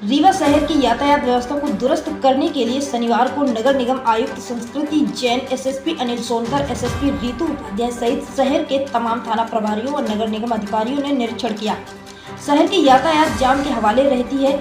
रीवा शहर की यातायात व्यवस्था को दुरुस्त करने के लिए शनिवार को नगर निगम आयुक्त संस्कृति जैन, एसएसपी अनिल सोनकर, एसएसपी रीतू उपाध्याय सहित शहर के तमाम थाना प्रभारियों और नगर निगम अधिकारियों ने निरीक्षण किया। शहर की यातायात जाम के हवाले रहती है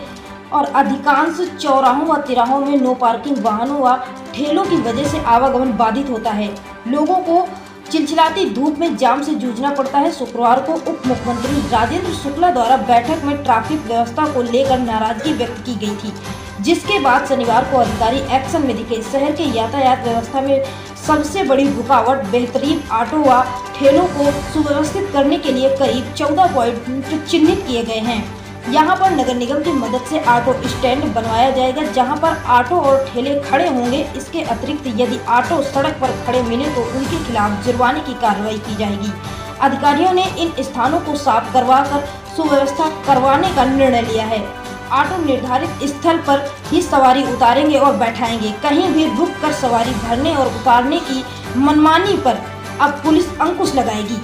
और अधिकांश चौराहों व तिराहों में नो पार्किंग वाहनों व ठेलों की वजह से आवागमन बाधित होता है। लोगों को चिलचिलाती धूप में जाम से जूझना पड़ता है। शुक्रवार को उप मुख्यमंत्री राजेंद्र शुक्ला द्वारा बैठक में ट्रैफिक व्यवस्था को लेकर नाराजगी व्यक्त की गई थी, जिसके बाद शनिवार को अधिकारी एक्शन में दिखे। शहर के यातायात व्यवस्था में सबसे बड़ी रुकावट बेहतरीन ऑटो व ठेलों को सुव्यवस्थित करने के लिए करीब 14 पॉइंट चिन्हित किए गए हैं। यहाँ पर नगर निगम की मदद से ऑटो स्टैंड बनवाया जाएगा, जहाँ पर ऑटो और ठेले खड़े होंगे। इसके अतिरिक्त यदि ऑटो सड़क पर खड़े मिले तो उनके खिलाफ जुर्माने की कार्रवाई की जाएगी। अधिकारियों ने इन स्थानों को साफ करवाकर सुव्यवस्था करवाने का निर्णय लिया है। ऑटो निर्धारित स्थल पर ही सवारी उतारेंगे और बैठाएंगे। कहीं भी रुक कर सवारी भरने और उतारने की मनमानी पर अब पुलिस अंकुश लगाएगी।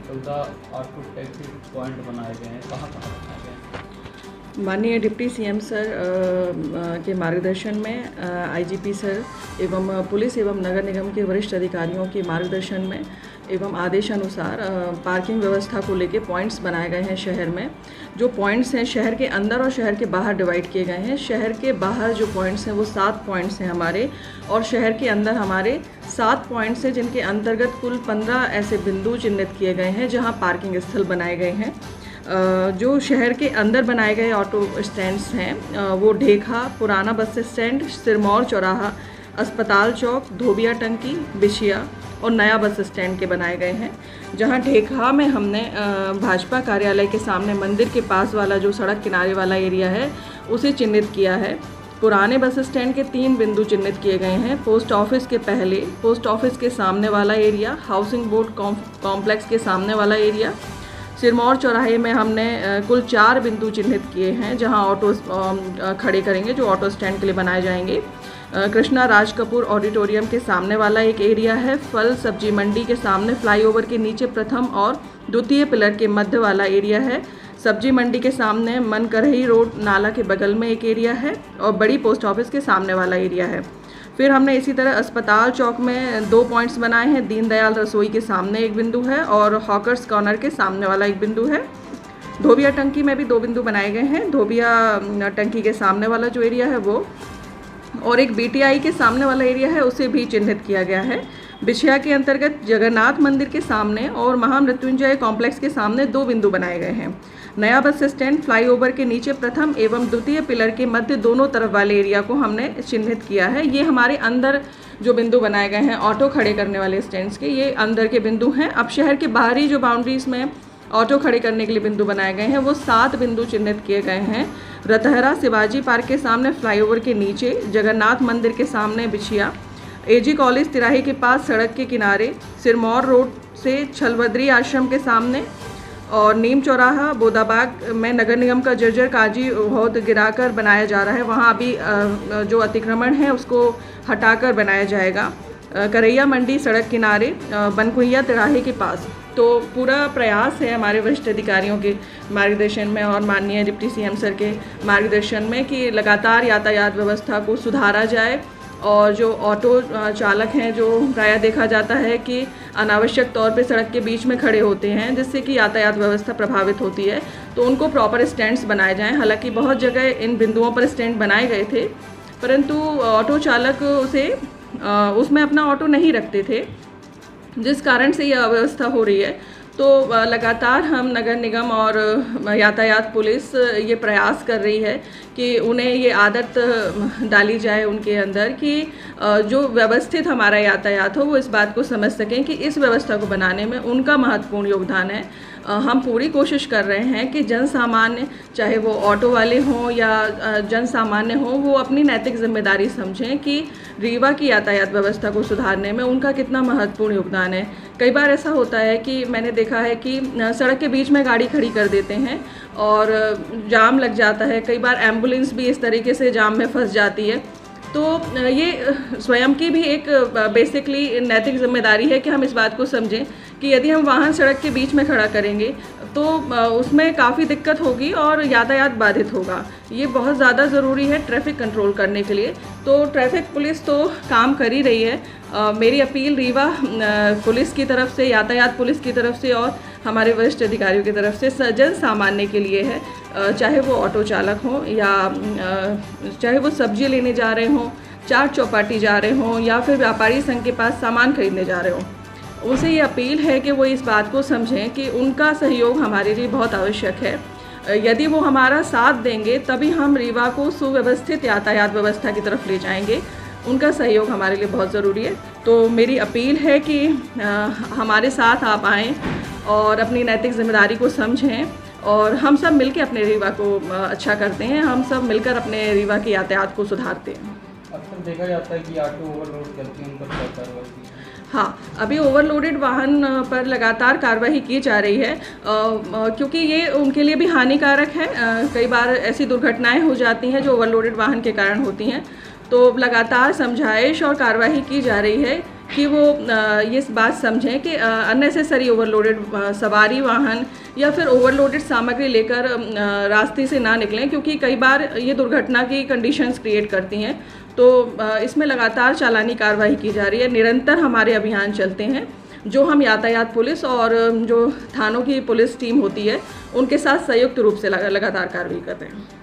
14 ऑटो टैक्सी पॉइंट बनाए गए हैं, कहाँ बनाए गए हैं? माननीय डिप्टी सीएम सर के मार्गदर्शन में आईजीपी सर एवं पुलिस एवं नगर निगम के वरिष्ठ अधिकारियों के मार्गदर्शन में एवं आदेश अनुसार पार्किंग व्यवस्था को लेके पॉइंट्स बनाए गए हैं। शहर में जो पॉइंट्स हैं शहर के अंदर और शहर के बाहर डिवाइड किए गए हैं। शहर के बाहर जो पॉइंट्स हैं वो 7 पॉइंट्स हैं हमारे, और शहर के अंदर हमारे 7 पॉइंट्स हैं, जिनके अंतर्गत कुल 15 ऐसे बिंदु चिन्हित किए गए हैं जहां पार्किंग स्थल बनाए गए हैं। जो शहर के अंदर बनाए गए ऑटो स्टैंड्स हैं वो ढेखा, पुराना बस स्टैंड, सिरमौर चौराहा, अस्पताल चौक, धोबिया टंकी, बिछिया और नया बस स्टैंड के बनाए गए हैं। जहां ढेखा में हमने भाजपा कार्यालय के सामने मंदिर के पास वाला जो सड़क किनारे वाला एरिया है उसे चिन्हित किया है। पुराने बस स्टैंड के 3 बिंदु चिन्हित किए गए हैं। पोस्ट ऑफिस के पहले, पोस्ट ऑफिस के सामने वाला एरिया, हाउसिंग बोर्ड कॉम्प्लेक्स के सामने वाला एरिया, सिरमौर चौराहे में हमने कुल 4 बिंदु चिन्हित किए हैं जहां ऑटो खड़े करेंगे, जो ऑटो स्टैंड के लिए बनाए जाएंगे। कृष्णा राज कपूर ऑडिटोरियम के सामने वाला एक एरिया है। फल सब्जी मंडी के सामने फ्लाईओवर के नीचे प्रथम और द्वितीय पिलर के मध्य वाला एरिया है। सब्जी मंडी के सामने मनकरही रोड नाला के बगल में एक एरिया है और बड़ी पोस्ट ऑफिस के सामने वाला एरिया है। फिर हमने इसी तरह अस्पताल चौक में 2 पॉइंट्स बनाए हैं। दीनदयाल रसोई के सामने एक बिंदु है और हॉकर्स कॉर्नर के सामने वाला एक बिंदु है। धोबिया टंकी में भी 2 बिंदु बनाए गए हैं। धोबिया टंकी के सामने वाला जो एरिया है वो, और एक बीटीआई के सामने वाला एरिया है उसे भी चिन्हित किया गया है। बिछिया के अंतर्गत जगन्नाथ मंदिर के सामने और महामृत्युंजय कॉम्प्लेक्स के सामने 2 बिंदु बनाए गए हैं। नया बस स्टैंड फ्लाईओवर के नीचे प्रथम एवं द्वितीय पिलर के मध्य दोनों तरफ वाले एरिया को हमने चिन्हित किया है। ये हमारे अंदर जो बिंदु बनाए गए हैं ऑटो खड़े करने वाले स्टैंड्स के, ये अंदर के बिंदु हैं। अब शहर के बाहरी जो बाउंड्रीज में ऑटो खड़े करने के लिए बिंदु बनाए गए हैं वो 7 बिंदु चिन्हित किए गए हैं। रतहरा शिवाजी पार्क के सामने, फ्लाईओवर के नीचे, जगन्नाथ मंदिर के सामने बिछिया, एजी कॉलेज तिराहे के पास सड़क के किनारे, सिरमौर रोड से छलवदरी आश्रम के सामने और नीम चौराहा बोदाबाग में नगर निगम का जर्जर काजी हौद गिराकर बनाया जा रहा है। वहाँ अभी जो अतिक्रमण है उसको हटाकर बनाया जाएगा। करैया मंडी सड़क किनारे, बनकुइया तिराहे के पास। तो पूरा प्रयास है हमारे वरिष्ठ अधिकारियों के मार्गदर्शन में और माननीय डिप्टी सीएम सर के मार्गदर्शन में कि लगातार यातायात व्यवस्था को सुधारा जाए। और जो ऑटो चालक हैं, जो प्रायः देखा जाता है कि अनावश्यक तौर पे सड़क के बीच में खड़े होते हैं जिससे कि यातायात व्यवस्था प्रभावित होती है, तो उनको प्रॉपर स्टैंड्स बनाए जाएं। हालांकि बहुत जगह इन बिंदुओं पर स्टैंड बनाए गए थे, परंतु ऑटो चालक उसमें अपना ऑटो नहीं रखते थे, जिस कारण से यह अव्यवस्था हो रही है। तो लगातार हम नगर निगम और यातायात पुलिस ये प्रयास कर रही है कि उन्हें ये आदत डाली जाए उनके अंदर कि जो व्यवस्थित हमारा यातायात हो वो इस बात को समझ सकें कि इस व्यवस्था को बनाने में उनका महत्वपूर्ण योगदान है। हम पूरी कोशिश कर रहे हैं कि जन सामान्य, चाहे वो ऑटो वाले हों या जन सामान्य हों, वो अपनी नैतिक जिम्मेदारी समझें कि रीवा की यातायात व्यवस्था को सुधारने में उनका कितना महत्वपूर्ण योगदान है। कई बार ऐसा होता है कि मैंने देखा है कि सड़क के बीच में गाड़ी खड़ी कर देते हैं और जाम लग जाता है। कई बार एम्बुलेंस भी इस तरीके से जाम में फंस जाती है। तो ये स्वयं की भी एक बेसिकली नैतिक जिम्मेदारी है कि हम इस बात को समझें कि यदि हम वाहन सड़क के बीच में खड़ा करेंगे, तो उसमें काफ़ी दिक्कत होगी और यातायात बाधित होगा। ये बहुत ज़्यादा ज़रूरी है ट्रैफिक कंट्रोल करने के लिए। तो ट्रैफिक पुलिस तो काम कर ही रही है। मेरी अपील रीवा पुलिस की तरफ से, यातायात पुलिस की तरफ से और हमारे वरिष्ठ अधिकारियों की तरफ से जन सामान्य के लिए है, चाहे वो ऑटो चालक हों या चाहे वो सब्जी लेने जा रहे हों, चाट चौपाटी जा रहे हों या फिर व्यापारी संघ के पास सामान खरीदने जा रहे हों। उनसे ये अपील है कि वो इस बात को समझें कि उनका सहयोग हमारे लिए बहुत आवश्यक है। यदि वो हमारा साथ देंगे तभी हम रीवा को सुव्यवस्थित यातायात व्यवस्था की तरफ ले जाएंगे। उनका सहयोग हमारे लिए बहुत ज़रूरी है। तो मेरी अपील है कि हमारे साथ आप आएँ और अपनी नैतिक जिम्मेदारी को समझें और हम सब मिलकर अपने रीवा को अच्छा करते हैं। हम सब मिलकर अपने रीवा के यातायात को सुधारते हैं। अक्सर देखा जाता है कि ऑटो ओवरलोड करती हैं, उन पर क्या कार्रवाई की? हाँ, अभी ओवरलोडेड वाहन पर लगातार कार्रवाई की जा रही है, क्योंकि ये उनके लिए भी हानिकारक है। कई बार ऐसी दुर्घटनाएं हो जाती हैं जो ओवरलोडेड वाहन के कारण होती हैं। तो लगातार समझाइश और कार्रवाई की जा रही है कि वो ये बात समझें कि अननेसेसरी ओवरलोडेड सवारी वाहन या फिर ओवरलोडेड सामग्री लेकर रास्ते से ना निकलें, क्योंकि कई बार ये दुर्घटना की कंडीशंस क्रिएट करती हैं। तो इसमें लगातार चालानी कार्रवाई की जा रही है। निरंतर हमारे अभियान चलते हैं जो हम यातायात पुलिस और जो थानों की पुलिस टीम होती है उनके साथ संयुक्त रूप से लगातार कार्रवाई कर रहे हैं।